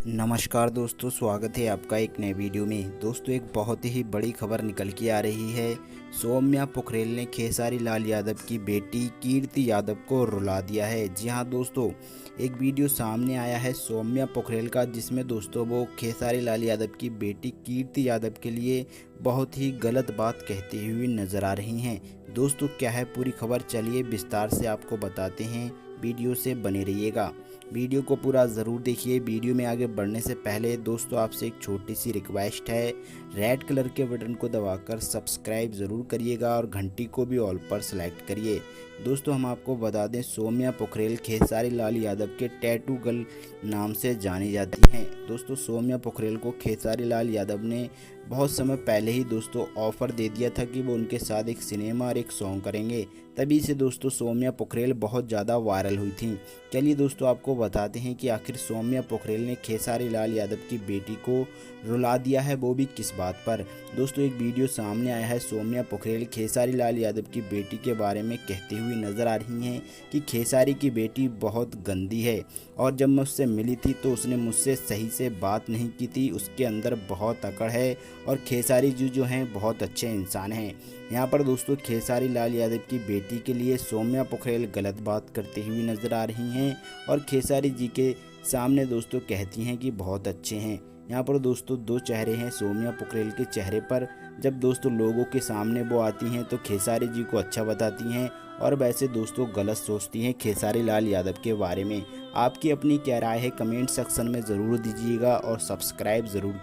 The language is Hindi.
नमस्कार दोस्तों, स्वागत है आपका एक नए वीडियो में। दोस्तों, एक बहुत ही बड़ी खबर निकल के आ रही है। सौम्या पोखरेल ने खेसारी लाल यादव की बेटी कीर्ति यादव को रुला दिया है। जी हां दोस्तों, एक वीडियो सामने आया है सौम्या पोखरेल का, जिसमें दोस्तों वो खेसारी लाल यादव की बेटी कीर्ति यादव के लिए बहुत ही गलत बात कहती हुई नजर आ रही हैं। दोस्तों, क्या है पूरी खबर, चलिए विस्तार से आपको बताते हैं। वीडियो से बने रहिएगा, वीडियो को पूरा ज़रूर देखिए। वीडियो में आगे बढ़ने से पहले दोस्तों आपसे एक छोटी सी रिक्वेस्ट है, रेड कलर के बटन को दबाकर सब्सक्राइब ज़रूर करिएगा और घंटी को भी ऑल पर सेलेक्ट करिए। दोस्तों, हम आपको बता दें, सौम्या पोखरेल खेसारी लाल यादव के टैटू गर्ल नाम से जानी जाती हैं। दोस्तों, सौम्या पोखरेल को खेसारी लाल यादव ने बहुत समय पहले ही दोस्तों ऑफ़र दे दिया था कि वो उनके साथ एक सिनेमा और एक सॉन्ग करेंगे। तभी से दोस्तों सौम्या पोखरेल बहुत ज़्यादा वायरल हुई थी। चलिए दोस्तों, आपको बताते हैं कि आखिर सौम्या पोखरेल ने खेसारी लाल यादव की बेटी को रुला दिया है, वो भी किस बात पर। दोस्तों, एक वीडियो सामने आया है। सौम्या पोखरेल खेसारी लाल यादव की बेटी के बारे में कहती हुई नज़र आ रही हैं कि खेसारी की बेटी बहुत गंदी है और जब मैं उससे मिली थी तो उसने मुझसे सही से बात नहीं की थी, उसके अंदर बहुत अकड़ है और खेसारी जी जो हैं बहुत अच्छे इंसान हैं। यहाँ पर दोस्तों खेसारी लाल यादव की बेटी के लिए सौम्या पोखरेल गलत बात करती हुई नज़र आ रही हैं और खेसारी जी के सामने दोस्तों कहती हैं कि बहुत अच्छे हैं। यहाँ पर दोस्तों दो चेहरे हैं सौम्या पोखरेल के चेहरे पर। जब दोस्तों लोगों के सामने वो आती हैं तो खेसारी जी को अच्छा बताती हैं और वैसे दोस्तों गलत सोचती हैं खेसारी लाल यादव के बारे में। आपकी अपनी क्या राय है, कमेंट सेक्शन में ज़रूर दीजिएगा और सब्सक्राइब ज़रूर